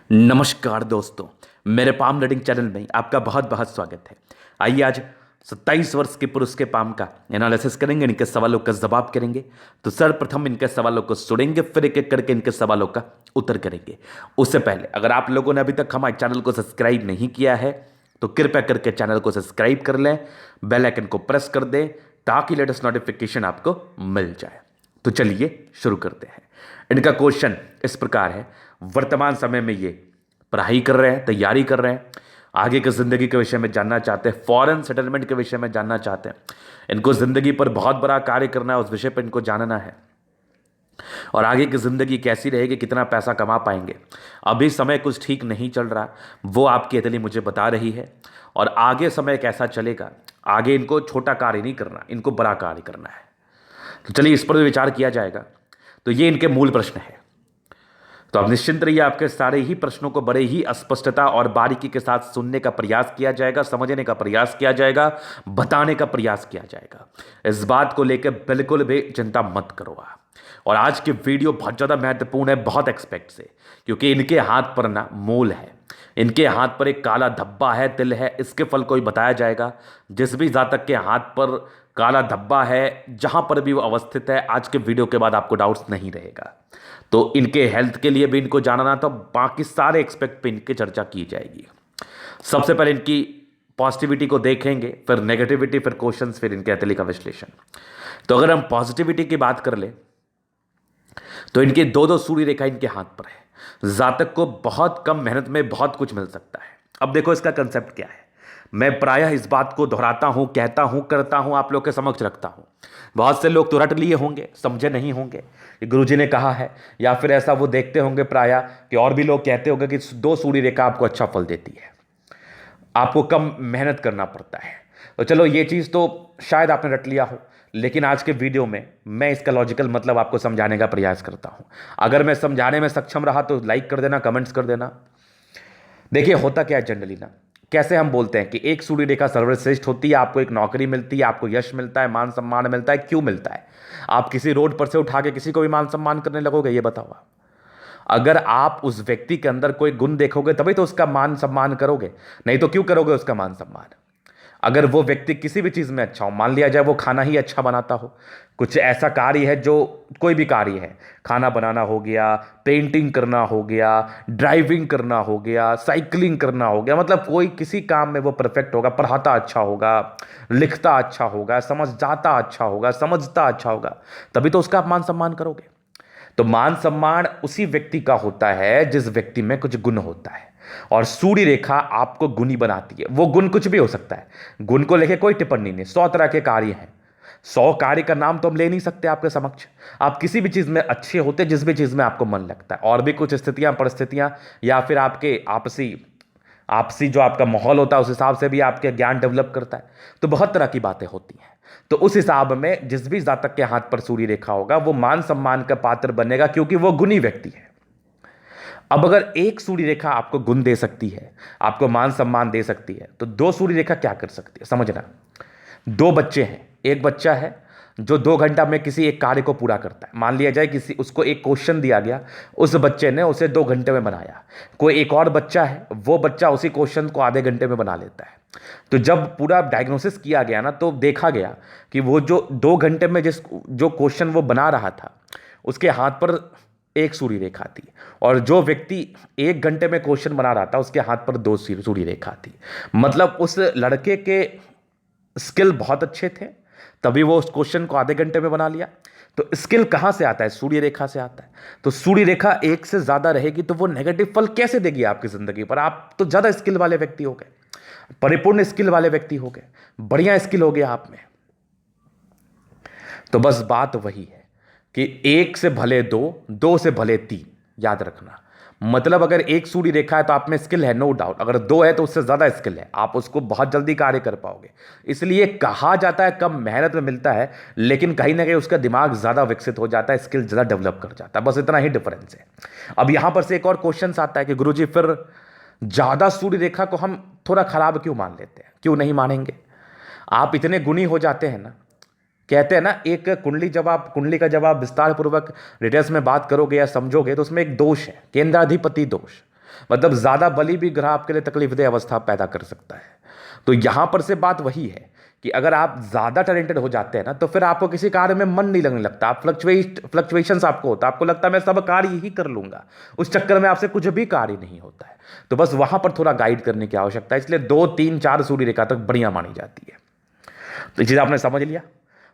नमस्कार दोस्तों, मेरे पाम रीडिंग चैनल में आपका बहुत बहुत स्वागत है। आइए आज 27 वर्ष के पुरुष के पाम का एनालिसिस करेंगे, इनके सवालों का जवाब करेंगे। तो सर्वप्रथम इनके सवालों को सुनेंगे, फिर एक एक करके इनके सवालों का उत्तर करेंगे। उससे पहले अगर आप लोगों ने अभी तक हमारे चैनल को सब्सक्राइब नहीं किया है तो कृपया करके चैनल को सब्सक्राइब कर लें, बेल आइकन को प्रेस कर दें ताकि लेटेस्ट नोटिफिकेशन आपको मिल जाए। तो चलिए शुरू करते हैं। इनका क्वेश्चन इस प्रकार है, वर्तमान समय में ये पढ़ाई कर रहे हैं, तैयारी कर रहे हैं, आगे की ज़िंदगी के विषय में जानना चाहते हैं, फॉरेन सेटलमेंट के विषय में जानना चाहते हैं, इनको ज़िंदगी पर बहुत बड़ा कार्य करना है, उस विषय पर इनको जानना है और आगे की ज़िंदगी कैसी रहेगी, कितना पैसा कमा पाएंगे। अभी समय कुछ ठीक नहीं चल रहा, वो आपकी अतली मुझे बता रही है और आगे समय कैसा चलेगा। आगे इनको छोटा कार्य नहीं करना, इनको बड़ा कार्य करना है। तो चलिए इस पर भी विचार किया जाएगा। तो ये इनके मूल प्रश्न है। तो अब निश्चिंत रहिए, आपके सारे ही प्रश्नों को बड़े ही स्पष्टता और बारीकी के साथ सुनने का प्रयास किया जाएगा, समझने का प्रयास किया जाएगा, बताने का प्रयास किया जाएगा। इस बात को लेकर बिल्कुल भी चिंता मत करो आप। और आज की वीडियो बहुत ज़्यादा महत्वपूर्ण है, बहुत एक्सपेक्ट से, क्योंकि इनके हाथ पर ना मूल है, इनके हाथ पर एक काला धब्बा है, तिल है। इसके फल को ही बताया जाएगा। जिस भी जातक के हाथ पर काला धब्बा है, जहां पर भी वो अवस्थित है, आज के वीडियो के बाद आपको डाउट्स नहीं रहेगा। तो इनके हेल्थ के लिए भी इनको जानना, तो बाकी सारे एक्सपेक्ट पे इनकी चर्चा की जाएगी। सबसे पहले इनकी पॉजिटिविटी को देखेंगे, फिर नेगेटिविटी, फिर क्वेश्चंस, फिर इनके अतली का विश्लेषण। तो अगर हम पॉजिटिविटी की बात कर ले तो इनके दो दो सूर्य रेखा इनके हाथ पर है। जातक को बहुत कम मेहनत में बहुत कुछ मिल सकता है। अब देखो इसका कंसेप्ट क्या है। मैं प्रायः इस बात को दोहराता हूं, कहता हूं, करता हूं, आप लोग के समक्ष रखता हूं। बहुत से लोग तो रट लिए होंगे, समझे नहीं होंगे कि गुरुजी ने कहा है, या फिर ऐसा वो देखते होंगे प्रायः कि और भी लोग कहते होंगे कि दो सूर्य रेखा आपको अच्छा फल देती है, आपको कम मेहनत करना पड़ता है। तो चलो ये चीज़ तो शायद आपने रट लिया हो, लेकिन आज के वीडियो में मैं इसका लॉजिकल मतलब आपको समझाने का प्रयास करता हूं। अगर मैं समझाने में सक्षम रहा तो लाइक कर देना, कमेंट्स कर देना। देखिए होता क्या है जनरली ना, कैसे हम बोलते हैं कि एक सूर्य रेखा सर्वश्रेष्ठ होती है, आपको एक नौकरी मिलती है, आपको यश मिलता है, मान सम्मान मिलता है। क्यों मिलता है? आप किसी रोड पर से उठा के किसी को भी मान सम्मान करने लगोगे? ये बताओ आप। अगर आप उस व्यक्ति के अंदर कोई गुण देखोगे तभी तो उसका मान सम्मान करोगे, नहीं तो क्यों करोगे उसका मान सम्मान? अगर वो व्यक्ति किसी भी चीज़ में अच्छा हो, मान लिया जाए वो खाना ही अच्छा बनाता हो, कुछ ऐसा कार्य है जो कोई भी कार्य है, खाना बनाना हो गया, पेंटिंग करना हो गया, ड्राइविंग करना हो गया, साइकिलिंग करना हो गया, मतलब कोई किसी काम में वो परफेक्ट होगा, पढ़ाता अच्छा होगा, लिखता अच्छा होगा, समझाता अच्छा होगा, समझता अच्छा होगा, तभी तो उसका आप मान सम्मान करोगे। तो मान सम्मान उसी व्यक्ति का होता है जिस व्यक्ति में कुछ गुण होता है, और सूर्य रेखा आपको गुणी बनाती है। वो गुण कुछ भी हो सकता है, गुण को लेके कोई टिप्पणी नहीं। 100 तरह के कार्य हैं, 100 कार्य का नाम तो हम ले नहीं सकते आपके समक्ष। आप किसी भी चीज में अच्छे होते जिस भी चीज में आपको मन लगता है, और भी कुछ स्थितियां, परिस्थितियां, या फिर आपके आपसी आपसी जो आपका माहौल होता है उस हिसाब से भी आपके ज्ञान डेवलप करता है। तो बहुत तरह की बातें होती हैं। तो उस हिसाब में जिस भी जातक के हाथ पर सूर्य रेखा होगा वो मान सम्मान का पात्र बनेगा, क्योंकि वो गुणी व्यक्ति है। अब अगर एक सूर्य रेखा आपको गुण दे सकती है, आपको मान सम्मान दे सकती है, तो दो सूर्य रेखा क्या कर सकती है समझना। दो बच्चे हैं, एक बच्चा है जो 2 घंटा में किसी एक कार्य को पूरा करता है। मान लिया जाए किसी उसको एक क्वेश्चन दिया गया, उस बच्चे ने उसे 2 घंटे में बनाया। कोई एक और बच्चा है, वो बच्चा उसी क्वेश्चन को आधे घंटे में बना लेता है। तो जब पूरा डायग्नोसिस किया गया ना, तो देखा गया कि वो जो 2 घंटे में जो क्वेश्चन वो बना रहा था, उसके हाथ पर एक सूर्य रेखा थी, और जो व्यक्ति 1 घंटे में क्वेश्चन बना रहा था उसके हाथ पर 2 सूर्य रेखा थी। मतलब उस लड़के के स्किल बहुत अच्छे थे, तभी वो उस क्वेश्चन को आधे घंटे में बना लिया। तो स्किल कहां से आता है? सूर्य रेखा से आता है। तो सूर्य रेखा एक से ज्यादा रहेगी तो वो नेगेटिव फल कैसे देगी आपकी जिंदगी पर? आप तो ज्यादा स्किल वाले व्यक्ति हो गए, परिपूर्ण स्किल वाले व्यक्ति हो गए, बढ़िया स्किल हो गया आप में। तो बस बात वही है कि एक से भले दो, दो से भले तीन, याद रखना। मतलब अगर एक सूर्य रेखा है तो आप में स्किल है, नो डाउट। अगर दो है तो उससे ज्यादा स्किल है, आप उसको बहुत जल्दी कार्य कर पाओगे। इसलिए कहा जाता है कम मेहनत में मिलता है, लेकिन कहीं ना कहीं उसका दिमाग ज्यादा विकसित हो जाता है, स्किल ज्यादा डेवलप कर जाता है। बस इतना ही डिफरेंस है। अब यहां पर से एक और क्वेश्चन आता है कि गुरुजी फिर ज्यादा सूर्य रेखा को हम थोड़ा खराब क्यों मान लेते हैं? क्यों नहीं मानेंगे? आप इतने गुणी हो जाते हैं ना, कहते हैं ना, एक कुंडली जब आप कुंडली का जब आप विस्तार पूर्वक डिटेल्स में बात करोगे या समझोगे तो उसमें एक दोष है, केंद्राधिपति दोष। मतलब ज़्यादा बली भी ग्रह आपके लिए तकलीफदेह अवस्था पैदा कर सकता है। तो यहां पर से बात वही है कि अगर आप ज़्यादा टैलेंटेड हो जाते हैं ना, तो फिर आपको किसी कार्य में मन नहीं लगने लगता, आप फ्लक्चुएशंस आपको होता है, आपको लगता है मैं सब कार्य ही कर लूंगा, उस चक्कर में आपसे कुछ भी कार्य नहीं होता है। तो बस वहां पर थोड़ा गाइड करने की आवश्यकता है, इसलिए 2 3 4 सूर्य रेखा तक बढ़िया मानी जाती है। तो ये चीज़ आपने समझ लिया।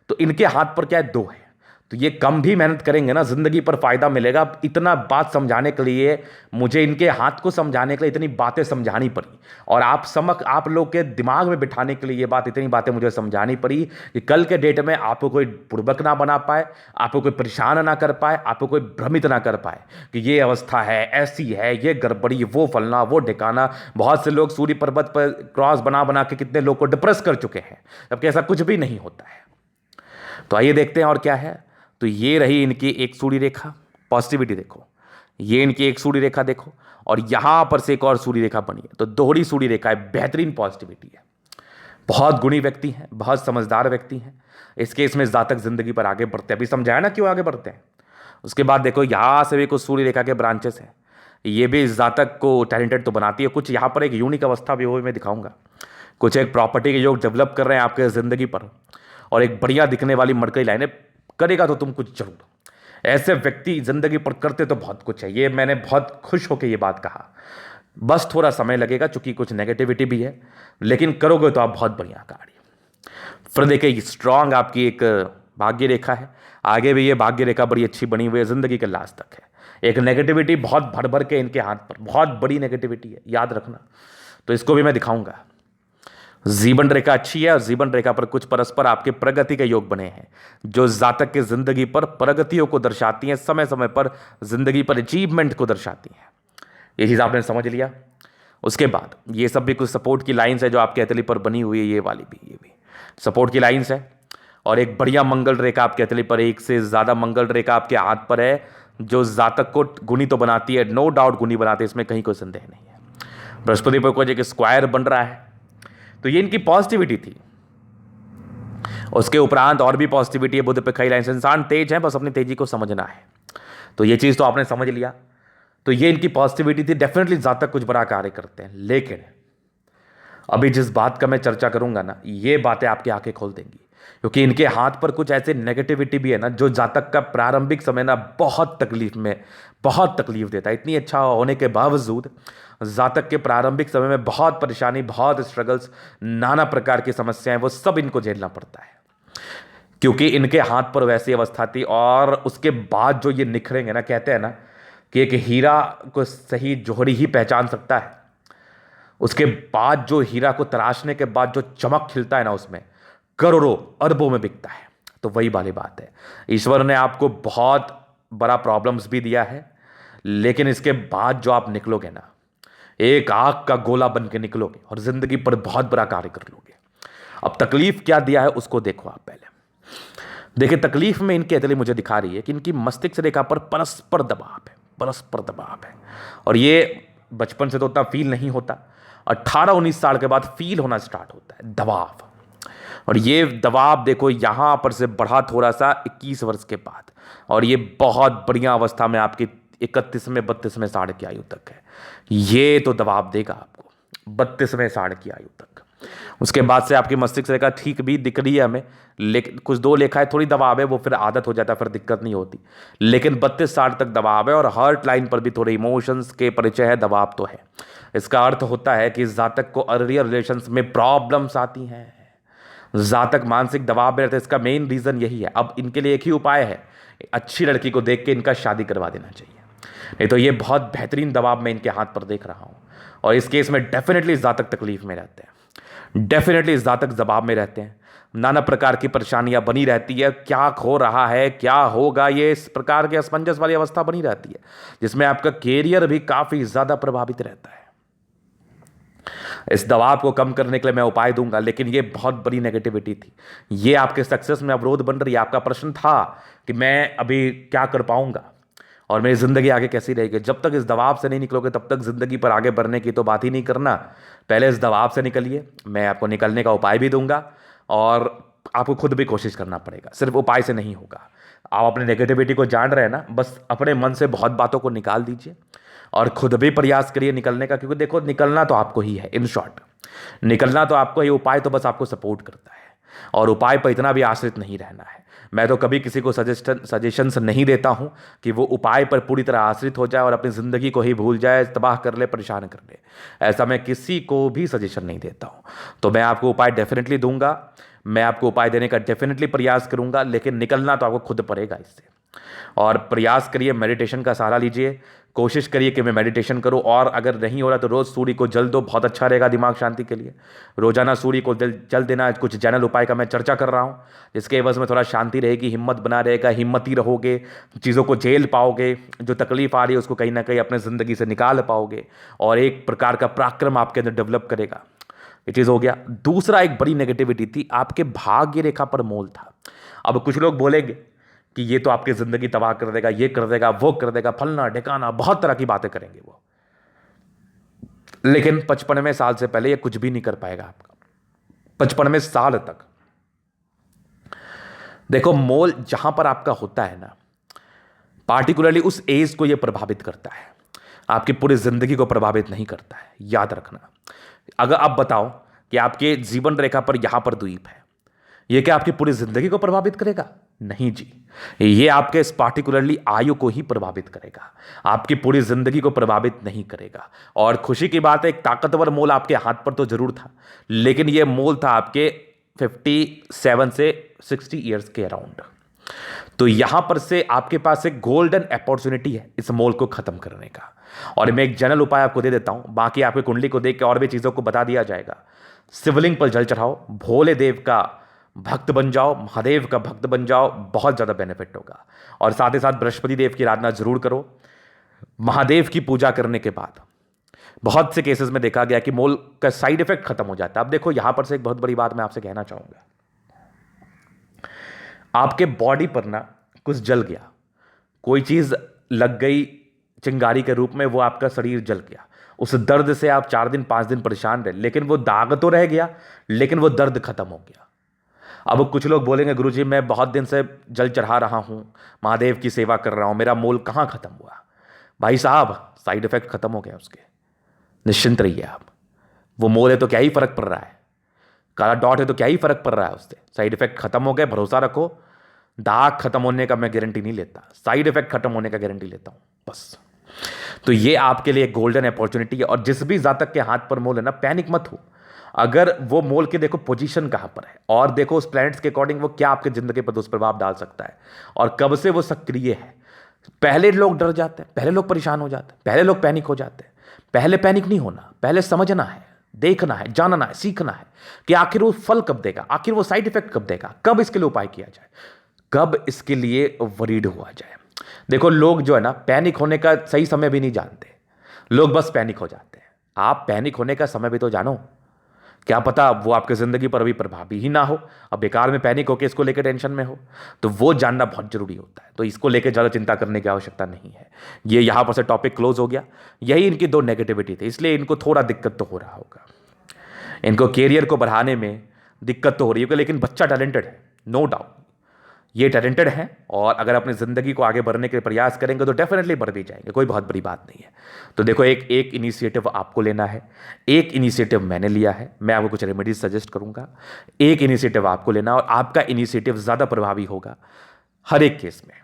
तो इनके हाथ पर क्या है, 2 है। तो ये कम भी मेहनत करेंगे ना, जिंदगी पर फायदा मिलेगा। इतना बात समझाने के लिए, मुझे इनके हाथ को समझाने के लिए इतनी बातें समझानी पड़ी, और आप लोग के दिमाग में बिठाने के लिए ये इतनी बातें मुझे समझानी पड़ी कि कल के डेट में आपको कोई बुड़बक ना बना पाए, आपको कोई परेशान ना कर पाए, आपको कोई भ्रमित ना कर पाए कि ये अवस्था है, ऐसी है, ये गड़बड़ी, वो फलना, वो ढिकाना। बहुत से लोग सूर्य पर्वत पर क्रॉस बना बना के कितने लोग को डिप्रेस कर चुके हैं, जबकि ऐसा कुछ भी नहीं होता है। तो आइए देखते हैं और क्या है। तो ये रही इनकी एक सूर्य रेखा, पॉजिटिविटी देखो, ये इनकी एक सूर्य रेखा देखो, और यहां पर से एक और सूर्य रेखा बनी है। तो दोहरी सूर्य रेखा है, बेहतरीन पॉजिटिविटी है, बहुत गुणी व्यक्ति हैं, बहुत समझदार व्यक्ति हैं। इस केस में जातक जिंदगी पर आगे बढ़ते हैं, अभी समझाया ना क्यों आगे बढ़ते हैं। उसके बाद देखो यहां से भी कुछ सूर्य रेखा के ब्रांचेस हैं, ये भी इस जातक को टैलेंटेड तो बनाती है। कुछ यहां पर एक यूनिक अवस्था भी हुई मैं दिखाऊंगा, कुछ एक प्रॉपर्टी के योग डेवलप कर रहे हैं आपके जिंदगी पर, और एक बढ़िया दिखने वाली मरकरी लाइनें करेगा तो तुम कुछ जरूर। ऐसे व्यक्ति जिंदगी पर करते तो बहुत कुछ है, ये मैंने बहुत खुश होकर ये बात कहा। बस थोड़ा समय लगेगा, चूंकि कुछ नेगेटिविटी भी है, लेकिन करोगे तो आप बहुत बढ़िया कार्य। फिर देखिए स्ट्रांग आपकी एक भाग्य रेखा है, आगे भी ये भाग्य रेखा बड़ी अच्छी बनी हुई है, जिंदगी के लास्ट तक है। एक नेगेटिविटी बहुत भर भर के इनके हाथ पर, बहुत बड़ी नेगेटिविटी है, याद रखना। तो इसको भी मैं दिखाऊंगा। जीवन रेखा अच्छी है, और जीवन रेखा पर कुछ परस्पर आपके प्रगति के योग बने हैं, जो जातक की जिंदगी पर प्रगतियों को दर्शाती हैं, समय समय पर जिंदगी पर अचीवमेंट को दर्शाती हैं। ये चीज आपने समझ लिया। उसके बाद ये सब भी कुछ सपोर्ट की लाइंस है जो आपके हथेली पर बनी हुई है, ये वाली भी, ये भी सपोर्ट की लाइंस है। और एक बढ़िया मंगल रेखा आपके हथेली पर, एक से ज्यादा मंगल रेखा आपके हाथ पर है, जो जातक को गुणी तो बनाती है, नो डाउट गुणी बनाती है, इसमें कहीं कोई संदेह नहीं है। बृहस्पति पर कुछ एक स्क्वायर बन रहा है, तो ये इनकी पॉजिटिविटी थी। उसके उपरांत और भी पॉजिटिविटी है, बुध पे कई लाइन, इंसान तेज है, बस अपनी तेजी को समझना है। तो ये चीज तो आपने समझ लिया। तो ये इनकी पॉजिटिविटी थी, डेफिनेटली जातक कुछ बड़ा कार्य करते हैं। लेकिन अभी जिस बात का मैं चर्चा करूंगा ना, ये बातें आपकी आंखें खोल देंगी, क्योंकि इनके हाथ पर कुछ ऐसे नेगेटिविटी भी है ना, जो जातक का प्रारंभिक समय ना बहुत तकलीफ देता है। इतनी अच्छा होने के बावजूद जातक के प्रारंभिक समय में बहुत परेशानी, बहुत स्ट्रगल्स, नाना प्रकार की समस्याएं, वो सब इनको झेलना पड़ता है, क्योंकि इनके हाथ पर वैसी अवस्था थी। और उसके बाद जो ये निखरेंगे ना, कहते हैं ना कि एक हीरा को सही जोहरी ही पहचान सकता है, उसके बाद जो हीरा को तराशने के बाद जो चमक खिलता है ना, उसमें करोड़ों अरबों में बिकता है। तो वही वाली बात है, ईश्वर ने आपको बहुत बड़ा प्रॉब्लम्स भी दिया है, लेकिन इसके बाद जो आप निकलोगे ना, एक आग का गोला बन के निकलोगे और जिंदगी पर बहुत बड़ा कार्य कर लोगे। अब तकलीफ क्या दिया है उसको देखो आप पहले। देखिए तकलीफ में इनके हथेली मुझे दिखा रही है कि इनकी मस्तिष्क रेखा पर परस्पर दबाव है, और ये बचपन से तो उतना फील नहीं होता, 18-19 साल के बाद फील होना स्टार्ट होता है दबाव। और ये दबाव देखो यहां पर से बढ़ा थोड़ा सा 21 वर्ष के बाद, और ये बहुत बढ़िया अवस्था में आपकी 31वें 32वें साढ़ की आयु तक है। ये तो दबाव देगा आपको 32वें साढ़ की आयु तक। उसके बाद से आपकी मस्तिष्क रेखा ठीक भी दिख रही है हमें, लेकिन कुछ 2 रेखाएं थोड़ी दबाव है, वो फिर आदत हो जाता है, फिर दिक्कत नहीं होती। लेकिन 32 साल तक दबाव है, और हार्ट लाइन पर भी थोड़े इमोशंस के परिचय है, दबाव तो है। इसका अर्थ होता है कि जातक को अर्लियर रिलेशंस में प्रॉब्लम्स आती हैं, जातक मानसिक दबाव में रहते हैं। इसका मेन रीजन यही है। अब इनके लिए एक ही उपाय है, अच्छी लड़की को देख के इनका शादी करवा देना चाहिए, नहीं तो ये बहुत बेहतरीन दबाव में इनके हाथ पर देख रहा हूं। और इस केस में डेफिनेटली जातक तकलीफ में रहते हैं, डेफिनेटली जातक दबाव में रहते हैं, नाना प्रकार की परेशानियां बनी रहती है, क्या हो रहा है, क्या होगा, ये इस प्रकार की असमंजस वाली अवस्था बनी रहती है, जिसमें आपका कैरियर भी काफी ज्यादा प्रभावित रहता है। इस दबाव को कम करने के लिए मैं उपाय दूंगा, लेकिन ये बहुत बड़ी नेगेटिविटी थी, ये आपके सक्सेस में अवरोध बन रही है। आपका प्रश्न था कि मैं अभी क्या कर पाऊंगा और मेरी जिंदगी आगे कैसी रहेगी। जब तक इस दबाव से नहीं निकलोगे तब तक जिंदगी पर आगे बढ़ने की तो बात ही नहीं करना। पहले इस दबाव से निकलिए, मैं आपको निकलने का उपाय भी दूंगा, और आपको खुद भी कोशिश करना पड़ेगा, सिर्फ उपाय से नहीं होगा। आप अपने नेगेटिविटी को जान रहे हैं ना, बस अपने मन से बहुत बातों को निकाल दीजिए, और खुद भी प्रयास करिए निकलने का, क्योंकि देखो निकलना तो आपको ही है। इन शॉर्ट निकलना तो आपको ही, उपाय तो बस आपको सपोर्ट करता है, और उपाय पर इतना भी आश्रित नहीं रहना है। मैं तो कभी किसी को सजेशंस नहीं देता हूं कि वो उपाय पर पूरी तरह आश्रित हो जाए और अपनी ज़िंदगी को ही भूल जाए, तबाह कर ले, परेशान कर ले। ऐसा मैं किसी को भी सजेशन नहीं देता हूं। तो मैं आपको उपाय डेफिनेटली दूंगा, मैं आपको उपाय देने का डेफिनेटली प्रयास करूंगा, लेकिन निकलना तो आपको खुद पड़ेगा इससे। और प्रयास करिए, मेडिटेशन का सहारा लीजिए, कोशिश करिए कि मैं मेडिटेशन करूं, और अगर नहीं हो रहा तो रोज़ सूर्य को जल दो, बहुत अच्छा रहेगा दिमाग शांति के लिए। रोजाना सूर्य को जल देना, कुछ जनरल उपाय का मैं चर्चा कर रहा हूं, जिसके एवज में थोड़ा शांति रहेगी, हिम्मत बना रहेगा, हिम्मती रहोगे, चीज़ों को झेल पाओगे, जो तकलीफ आ रही है उसको कहीं ना कहीं अपने ज़िंदगी से निकाल पाओगे, और एक प्रकार का पराक्रम आपके अंदर डेवलप करेगा। ये चीज़ हो गया। दूसरा एक बड़ी नेगेटिविटी थी, आपके भाग्य रेखा पर मोल था। अब कुछ लोग बोलेंगे कि ये तो आपकी ज़िंदगी तबाह कर देगा, ये कर देगा, वो कर देगा, फलना ढिकाना, बहुत तरह की बातें करेंगे वो, लेकिन 55वें साल से पहले ये कुछ भी नहीं कर पाएगा आपका। 55वें साल तक देखो, मोल जहां पर आपका होता है ना, पार्टिकुलरली उस एज को ये प्रभावित करता है, आपकी पूरी जिंदगी को प्रभावित नहीं करता है, याद रखना। अगर आप बताओ कि आपके जीवन रेखा पर यहां पर द्वीप है, ये क्या आपकी पूरी जिंदगी को प्रभावित करेगा? नहीं जी, ये आपके इस पार्टिकुलरली आयु को ही प्रभावित करेगा, आपकी पूरी जिंदगी को प्रभावित नहीं करेगा। और खुशी की बात है, एक ताकतवर मोल आपके हाथ पर तो जरूर था, लेकिन ये मोल था आपके 57 से 60 ईयर्स के अराउंड। तो यहां पर से आपके पास एक गोल्डन अपॉर्चुनिटी है इस मोल को खत्म करने का। और मैं एक जनरल उपाय आपको दे देता हूं, बाकी आपकी कुंडली को देख के और भी चीजों को बता दिया जाएगा। शिवलिंग पर जल चढ़ाओ, भोले देव का भक्त बन जाओ, महादेव का भक्त बन जाओ, बहुत ज्यादा बेनिफिट होगा। और साथ ही साथ बृहस्पति देव की आराधना जरूर करो। महादेव की पूजा करने के बाद बहुत से केसेस में देखा गया कि मोल का साइड इफेक्ट खत्म हो जाता है। अब देखो यहां पर से एक बहुत बड़ी बात मैं आपसे कहना चाहूंगा, आपके बॉडी पर ना कुछ जल गया, कोई चीज लग गई चिंगारी के रूप में, वो आपका शरीर जल गया, उस दर्द से आप 4 दिन 5 दिन परेशान रहे, लेकिन वो दाग तो रह गया, लेकिन वो दर्द खत्म हो गया। अब कुछ लोग बोलेंगे गुरुजी मैं बहुत दिन से जल चढ़ा रहा हूं, महादेव की सेवा कर रहा हूं, मेरा मोल कहां खत्म हुआ? भाई साहब, साइड इफेक्ट खत्म हो गया उसके, निश्चिंत रहिए आप। वो मोल है तो क्या ही फर्क पड़ रहा है, काला डॉट है तो क्या ही फर्क पड़ रहा है उससे, साइड इफेक्ट खत्म हो गए, भरोसा रखो। दाग खत्म होने का मैं गारंटी नहीं लेता, साइड इफेक्ट खत्म होने का गारंटी लेता हूं बस। तो ये आपके लिए एक गोल्डन अपॉर्चुनिटी है। और जिस भी जातक के हाथ पर मोल है ना, पैनिक मत हो। अगर वो मोल के देखो पोजीशन कहां पर है, और देखो उस प्लैनेट्स के अकॉर्डिंग वो क्या आपके जिंदगी पर दुष्प्रभाव डाल सकता है, और कब से वो सक्रिय है। पहले लोग डर जाते हैं, पहले लोग परेशान हो जाते हैं, पहले लोग पैनिक हो जाते हैं। पहले पैनिक नहीं होना, पहले समझना है, देखना है, जानना है, सीखना है कि आखिर वो फल कब देगा, आखिर वो साइड इफेक्ट कब देगा, कब इसके लिए उपाय किया जाए, कब इसके लिए वरीड हुआ जाए। देखो लोग जो है ना, पैनिक होने का सही समय भी नहीं जानते, लोग बस पैनिक हो जाते हैं। आप पैनिक होने का समय भी तो जानो, क्या पता वो आपकी जिंदगी पर अभी प्रभावी ही ना हो, अब बेकार में पैनिक होकर इसको लेकर टेंशन में हो, तो वो जानना बहुत जरूरी होता है। तो इसको लेकर ज़्यादा चिंता करने की आवश्यकता नहीं है। ये यहाँ पर से टॉपिक क्लोज हो गया। यही इनकी 2 नेगेटिविटी थी, इसलिए इनको थोड़ा दिक्कत तो हो रहा होगा, इनको कैरियर को बढ़ाने में दिक्कत तो हो रही होगी, लेकिन बच्चा टैलेंटेड है, नो डाउट ये टैलेंटेड हैं, और अगर अपनी ज़िंदगी को आगे बढ़ने के प्रयास करेंगे तो डेफिनेटली बढ़ भी जाएंगे, कोई बहुत बड़ी बात नहीं है। तो देखो एक इनिशिएटिव आपको लेना है, एक इनिशिएटिव मैंने लिया है, मैं आपको कुछ रेमेडीज सजेस्ट करूंगा, एक इनिशिएटिव आपको लेना, और आपका इनिशिएटिव ज़्यादा प्रभावी होगा हर एक केस में।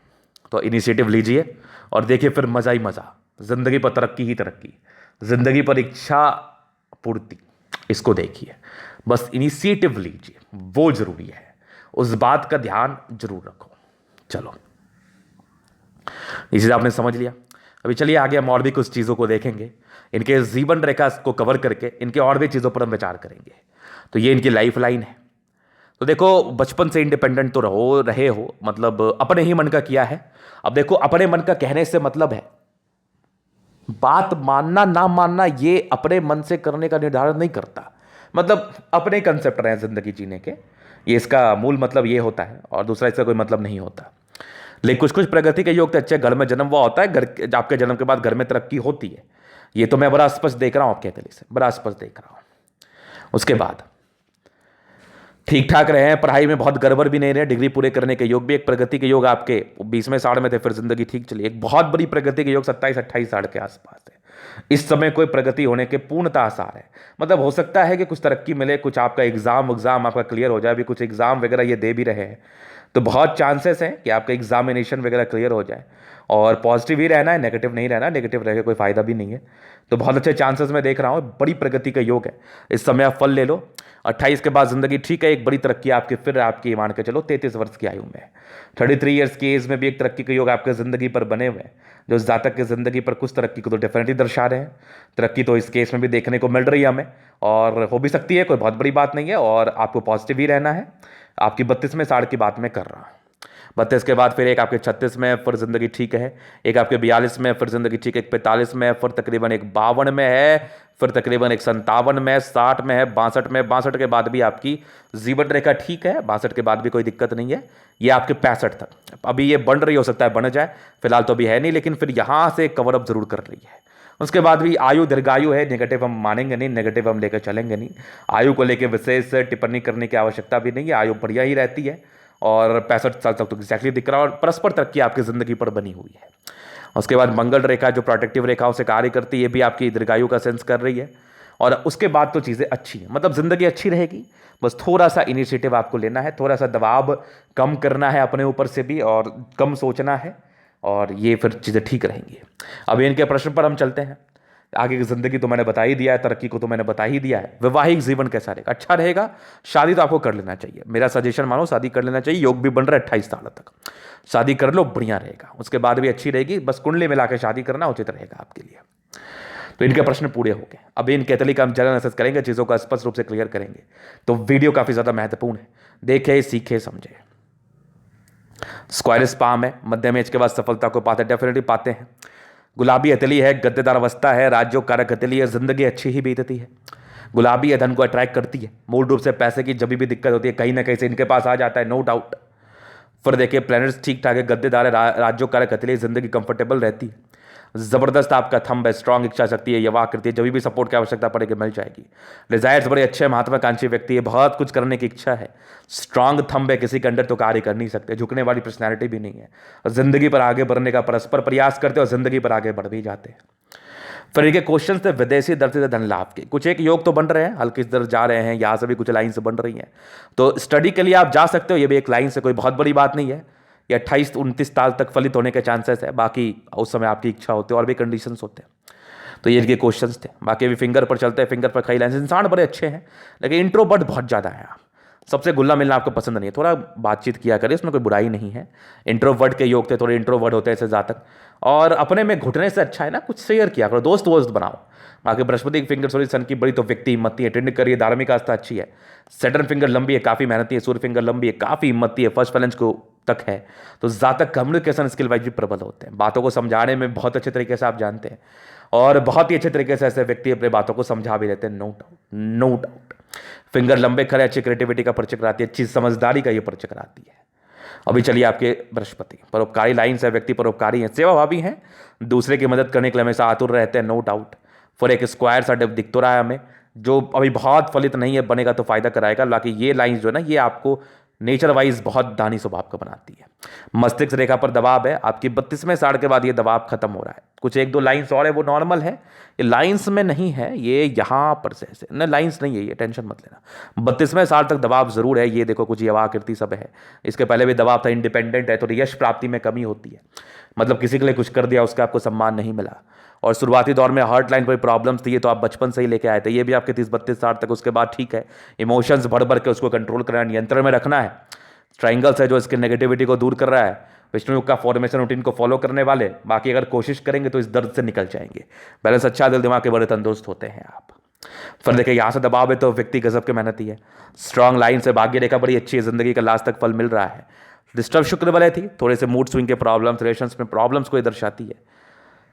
तो इनिशिएटिव लीजिए और देखिए फिर मज़ा ही मज़ा, ज़िंदगी पर तरक्की ही तरक्की, ज़िंदगी पर इच्छा पूर्ति, इसको देखिए। बस इनिशिएटिव लीजिए, वो ज़रूरी है, उस बात का ध्यान जरूर रखो। चलो, ये चीज आपने समझ लिया। अभी चलिए आगे हम और भी कुछ चीज़ों को देखेंगे, इनके जीवन रेखा को कवर करके इनके और भी चीज़ों पर हम विचार करेंगे। तो ये इनकी लाइफ लाइन है। तो देखो बचपन से इंडिपेंडेंट तो रहे हो, मतलब अपने ही मन का किया है। अब देखो अपने मन का कहने से मतलब है बात मानना ना मानना, ये अपने मन से करने का निर्धारण नहीं करता, मतलब अपने कंसेप्ट रहे हैं जिंदगी जीने के, ये इसका मूल मतलब ये होता है, और दूसरा इसका कोई मतलब नहीं होता। लेकिन कुछ कुछ प्रगति के योग तो अच्छे घर में जन्म हुआ होता है, घर आपके जन्म के बाद घर में तरक्की होती है, ये तो मैं बड़ा स्पष्ट देख रहा हूं आपके तरीके से, बड़ा स्पष्ट देख रहा हूं। उसके बाद ठीक ठाक रहे हैं, पढ़ाई में बहुत गड़बड़ भी नहीं रहे, डिग्री पूरे करने के योग भी, एक प्रगति के योग आपके 20वें साल में थे, फिर जिंदगी ठीक चली। एक बहुत बड़ी प्रगति के योग 27-28 साल के आसपास है। इस समय कोई प्रगति होने के पूर्णतः आसार है। मतलब हो सकता है कि कुछ तरक्की मिले, कुछ आपका एग्जाम आपका क्लियर हो जाए। अभी कुछ एग्जाम वगैरह ये दे भी रहे हैं, तो बहुत चांसेस हैं कि आपका एग्जामिनेशन वगैरह क्लियर हो जाए। और पॉजिटिव ही रहना है, नेगेटिव नहीं रहना। नेगेटिव रह के कोई फायदा भी नहीं है। तो बहुत अच्छे चांसेस मैं देख रहा हूँ, बड़ी प्रगति का योग है। इस समय आप फल ले लो। 28 के बाद जिंदगी ठीक है, एक बड़ी तरक्की आपकी फिर आपकी मान के चलो 33 वर्ष की आयु में, 33 ईयर्स की एज में भी एक तरक्की के योग आपके जिंदगी पर बने हुए हैं, जो जातक की जिंदगी पर कुछ तरक्की को तो डेफिनेटली दर्शा रहे हैं। तरक्की तो इस केस में भी देखने को मिल रही है हमें, और हो भी सकती है, कोई बहुत बड़ी बात नहीं है। और आपको पॉजिटिव ही रहना है। आपकी 32वें साल की बात मैं कर रहा हूँ। 32 के बाद फिर एक आपके 36 में, फिर जिंदगी ठीक है। एक आपके 42 में, फिर जिंदगी ठीक है। एक 45 में, फिर तकरीबन एक 52 में है, फिर तकरीबन एक 57 में, 60 में है, 62 में। 62 के बाद भी आपकी जीवन रेखा ठीक है। 62 के बाद भी कोई दिक्कत नहीं है। ये आपके 65 तक अभी ये बन रही, हो सकता है बन जाए, फिलहाल तो अभी है नहीं, लेकिन फिर यहाँ से कवर अप जरूर कर रही है। उसके बाद भी आयु दीर्घायु है। नेगेटिव हम मानेंगे नहीं, नेगेटिव हम लेकर चलेंगे नहीं। आयु को लेकर विशेष टिप्पणी करने की आवश्यकता भी नहीं है। आयु बढ़िया ही रहती है, और 65 साल तक तो एग्जैक्टली दिख रहा है, और परस्पर तरक्की आपकी जिंदगी पर बनी हुई है। उसके बाद मंगल रेखा जो प्रोटेक्टिव रेखाओं से कार्य करती है, ये भी आपकी दीर्घायु का सेंस कर रही है। और उसके बाद तो चीज़ें अच्छी हैं, मतलब जिंदगी अच्छी रहेगी। बस थोड़ा सा इनिशिएटिव आपको लेना है, थोड़ा सा दबाव कम करना है अपने ऊपर से भी, और कम सोचना है, और ये फिर चीज़ें ठीक रहेंगी। अभी इनके प्रश्न पर हम चलते हैं। आगे की जिंदगी तो मैंने बता ही दिया है, तरक्की को तो मैंने बता ही दिया है। वैवाहिक जीवन कैसा रहेगा? अच्छा रहेगा। शादी तो आपको कर लेना चाहिए, मेरा सजेशन मानो, शादी कर लेना चाहिए। योग भी बन रहा है 28 साल तक, शादी कर लो, बढ़िया रहेगा। उसके बाद भी अच्छी रहेगी, बस कुंडली मिला के शादी करना उचित रहेगा आपके लिए। तो इनके प्रश्न पूरे हो गए। अभी इन कैथली का हम जगह एनालिसिस करेंगे, चीज़ों का स्पष्ट रूप से क्लियर करेंगे। तो वीडियो काफ़ी ज़्यादा महत्वपूर्ण है, देखे सीखे समझे। स्क्वायरस पाम है, मध्यम एज के बाद सफलता को पाते, डेफिनेटली पाते हैं। गुलाबी हथेली है, गद्देदार अवस्था है, राज्यों कारक हथेली है, जिंदगी अच्छी ही बीतती है। गुलाबी है, धन को अट्रैक्ट करती है। मूल रूप से पैसे की जब भी दिक्कत होती है, कहीं ना कहीं से इनके पास आ जाता है, नो डाउट। फिर देखिए प्लैनेट्स ठीक ठाक है, गद्देदार है, राज्यों कारक हथेली, जिंदगी कंफर्टेबल रहती है। जबरदस्त आपका थंब है, स्ट्रांग इच्छा शक्ति है, यवा आकृति है, जब भी सपोर्ट की आवश्यकता पड़ेगी मिल जाएगी। डिजायर्स बड़े अच्छे, महत्वाकांक्षी व्यक्ति है, बहुत कुछ करने की इच्छा है। स्ट्रांग थंब है, किसी के अंडर तो कार्य कर नहीं सकते, झुकने वाली पर्सनैलिटी भी नहीं है। और जिंदगी पर आगे बढ़ने का परस्पर प्रयास करते और जिंदगी पर आगे बढ़ भी जाते हैं। फिर इनके क्वेश्चन थे विदेशी दर से धन लाभ के। कुछ एक योग तो बन रहे हैं, हल्की दर जा रहे हैं, यहाँ से भी कुछ लाइन से बन रही हैं। तो स्टडी के लिए आप जा सकते हो, ये भी एक लाइन से कोई बहुत बड़ी बात नहीं है। ये 28-29 साल तक फलित होने के चांसेस है। बाकी उस समय आपकी इच्छा होती है, और भी कंडीशंस होते हैं। तो ये इनके क्वेश्चंस थे। बाकी अभी फिंगर पर चलते हैं। फिंगर पर कई लाइन, इंसान बड़े अच्छे हैं, लेकिन इंट्रोवर्ट बहुत ज़्यादा है। सबसे घुलना मिलना आपको पसंद नहीं है, थोड़ा बातचीत किया करें, इसमें कोई बुराई नहीं है। इंट्रोवर्ट के योग थे, थोड़े इंट्रोवर्ट होते हैं ऐसे जातक, और अपने में घुटने से अच्छा है ना कुछ शेयर किया करो, दोस्त वोस्त बनाओ। बाकी बृहस्पति की फिंगर सॉरी सन की बड़ी तो व्यक्ति हिम्मती है, टेंड करिए, धार्मिक आस्था अच्छी है। सैटर्न फिंगर लंबी है, काफ़ी मेहनती है। सूर्य फिंगर लंबी है, काफ़ी हिम्मती है, फर्स्ट बैलेंस को तक है। तो जातक कम्युनिकेशन स्किल वाइज भी प्रबल होते हैं, बातों को समझाने में बहुत अच्छे तरीके से आप जानते हैं, और बहुत ही अच्छे तरीके से ऐसे व्यक्ति अपने बातों को समझा भी देते हैं, no doubt no doubt. Finger लंबे खड़े, अच्छी क्रिएटिविटी का परिचय कराती है, अच्छी समझदारी का ये परिचय कराती है। अभी चलिए आपके बृहस्पति परोपकारी लाइन से, व्यक्ति परोपकारी हैं, सेवाभावी हैं, दूसरे की मदद करने के लिए हमेशा आतुर रहते हैं, नो डाउट। फिर एक स्क्वायर सा दिख तो रहा है हमें, जो अभी बहुत फलित नहीं है, बनेगा तो फायदा कराएगा। बाकी ये लाइन जो है ना, ये आपको नेचर वाइज बहुत दानी स्वभाव का बनाती है। मस्तिष्क रेखा पर दबाव है, आपकी 32वें साल के बाद ये दबाव खत्म हो रहा है। कुछ एक दो लाइंस और है, वो नॉर्मल है, ये लाइंस में नहीं है, ये यहाँ पर से ऐसे न, लाइंस नहीं है ये, टेंशन मत लेना। 32वें साल तक दबाव जरूर है। ये देखो कुछ यवा आकृति सब है, इसके पहले भी दबाव था। इंडिपेंडेंट है तो यश प्राप्ति में कमी होती है, मतलब किसी के लिए कुछ कर दिया, उसका आपको सम्मान नहीं मिला। और शुरुआती दौर में हार्ट लाइन पर प्रॉब्लम्स थी, ये तो आप बचपन से ही लेके आए थे, ये भी आपके 30-32 साल तक। उसके बाद ठीक है, इमोशंस बढ़ बढ़ के उसको कंट्रोल करना, नियंत्रण में रखना है। ट्राइंगल्स है जो इसके नेगेटिविटी को दूर कर रहा है, विष्णु योग का फॉर्मेशन रूटीन को फॉलो करने वाले। बाकी अगर कोशिश करेंगे तो इस दर्द से निकल जाएंगे। बैलेंस अच्छा, दिल दिमाग के बड़े तंदुरुस्त होते हैं आप। फिर देखिए यहाँ से दबाव है तो व्यक्ति गजब के मेहनती है, स्ट्रांग लाइन से भाग्य रेखा बड़ी अच्छी है, जिंदगी का लास्ट तक फल मिल रहा है। डिस्टर्ब शुक्र वाले थी, थोड़े से मूड स्विंग के प्रॉब्लम्स, रिलेशंस में प्रॉब्लम्स को ये दर्शाती है।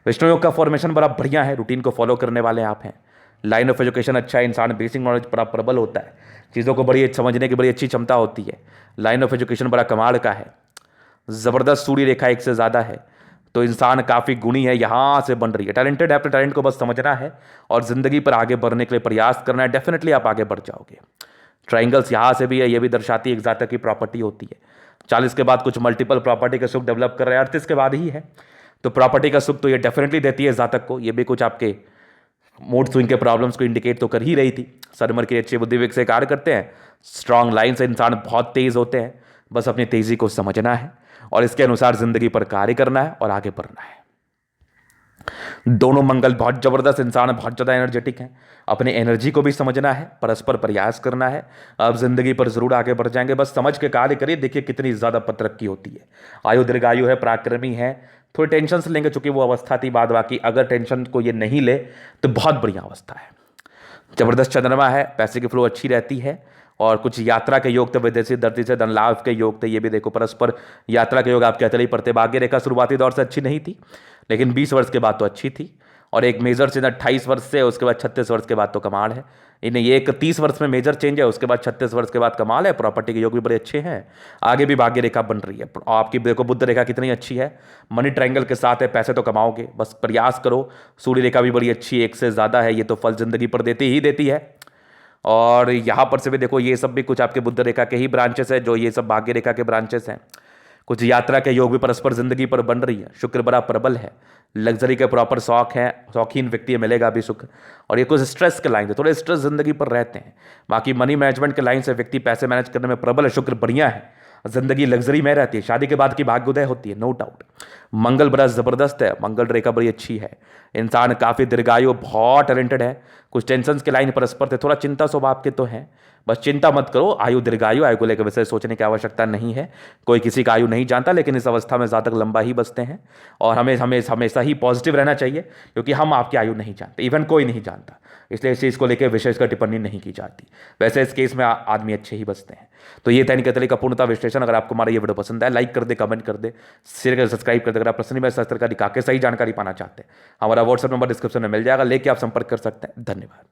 विष्णु योग का फॉर्मेशन बड़ा बढ़िया है, रूटीन को फॉलो करने वाले आप हैं। लाइन ऑफ एजुकेशन अच्छा है, इंसान बेसिक नॉलेज बड़ा प्रबल होता है, चीज़ों को बड़ी समझने की बड़ी अच्छी क्षमता होती है। लाइन ऑफ एजुकेशन बड़ा कमाल का है। ज़बरदस्त सूर्य रेखा एक से ज़्यादा है, तो इंसान काफ़ी गुणी है, यहाँ से बन रही है। टैलेंटेड है, अपने टैलेंट को बस समझना है और ज़िंदगी पर आगे बढ़ने के लिए प्रयास करना है, डेफिनेटली आप आगे बढ़ जाओगे। ट्राइंगल्स यहाँ से भी है, ये भी दर्शाती एक जातक की प्रॉपर्टी होती है। 40 के बाद कुछ मल्टीपल प्रॉपर्टी का सुख डेवलप कर रहे हैं, 38 के बाद ही है। तो प्रॉपर्टी का सुख तो ये डेफिनेटली देती है जातक को। ये भी कुछ आपके मूड स्विंग के प्रॉब्लम्स को इंडिकेट तो कर ही रही थी। सरमर की अच्छी बुद्धि विवेक से कार्य करते हैं, स्ट्रांग लाइन से इंसान बहुत तेज होते हैं, बस अपनी तेजी को समझना है और इसके अनुसार जिंदगी पर कार्य करना है और आगे बढ़ना है। दोनों मंगल बहुत जबरदस्त, इंसान बहुत ज़्यादा एनर्जेटिक हैं। अपने एनर्जी को भी समझना है, परस्पर प्रयास करना है। अब जिंदगी पर जरूर आगे बढ़ जाएंगे, बस समझ के कार्य करिए। देखिए कितनी ज़्यादा तरक्की होती है। आयु दीर्घायु है, पराक्रमी है। थोड़ी टेंशन से लेंगे, चूंकि वो अवस्था थी बाद बाकी, अगर टेंशन को ये नहीं ले तो बहुत बढ़िया अवस्था है। जबरदस्त चंद्रमा है, पैसे की फ्लो अच्छी रहती है और कुछ यात्रा के योग थे, विदेशी धरती से धन लाभ के योग थे। ये भी देखो परस्पर यात्रा के योग आपके अतली पड़ते। भाग्य रेखा शुरुआती दौर से अच्छी नहीं थी, लेकिन 20 वर्ष के बाद तो अच्छी थी। और एक मेजर चेंज 28 वर्ष से, उसके बाद 36 वर्ष के बाद तो कमाल है। इन्हें ये एक 30 वर्ष में मेजर चेंज है, उसके बाद 36 वर्ष के बाद कमाल है। प्रॉपर्टी के योग भी बड़े अच्छे हैं, आगे भी भाग्य रेखा बन रही है। आपकी देखो बुद्ध रेखा कितनी अच्छी है, मनी ट्रायंगल के साथ है। पैसे तो कमाओगे, बस प्रयास करो। सूर्य रेखा भी बड़ी अच्छी, एक से ज़्यादा है। ये तो फल जिंदगी पर देती ही देती है। और यहाँ पर से भी देखो, ये सब भी कुछ आपके बुद्ध रेखा के ही ब्रांचेस है, जो ये सब भाग्य रेखा के ब्रांचेस हैं। कुछ यात्रा के योग भी परस्पर जिंदगी पर बन रही है। शुक्र बड़ा प्रबल है, लग्जरी के प्रॉपर शौक है, शौकीन व्यक्ति मिलेगा भी सुख। और ये कुछ स्ट्रेस के लाइन से, थोड़े स्ट्रेस जिंदगी पर रहते हैं। बाकी मनी मैनेजमेंट के लाइन से व्यक्ति पैसे मैनेज करने में प्रबल है, शुक्र बढ़िया है, जिंदगी लग्जरी में रहती है। शादी के बाद की भाग्योदय होती है, नो डाउट। मंगल बड़ा जबरदस्त है, मंगल रेखा बड़ी अच्छी है। इंसान काफी दीर्घायु, बहुत टैलेंटेड है। कुछ टेंशन के लाइन परस्पर थे, थोड़ा चिंता स्वभाव के तो हैं, बस चिंता मत करो। आयु दीर्घायु, आयु को लेकर वैसे सोचने की आवश्यकता नहीं है। कोई किसी का आयु नहीं जानता, लेकिन इस अवस्था में ज़्यादा लंबा ही बचते हैं। और हमें हमें हमेशा ही पॉजिटिव रहना चाहिए, क्योंकि हम आपकी आयु नहीं जानते, इवन कोई नहीं जानता, इसलिए इस चीज़ को लेकर विशेषकर टिप्पणी नहीं की जाती। वैसे इस केस में आदमी अच्छे ही बचते हैं। तो ये दैनिक कतली का पूर्णता विश्लेषण। अगर आपको हमारा ये वीडियो पसंद है, लाइक कर दे, कमेंट कर दे, शेयर कर, सब्सक्राइब कर दे। अगर आप प्रश्न में शास्त्र का सही जानकारी पाना चाहते हैं, हमारा व्हाट्सएप नंबर डिस्क्रिप्शन में मिल जाएगा, लेके आप संपर्क कर सकते हैं। धन्यवाद।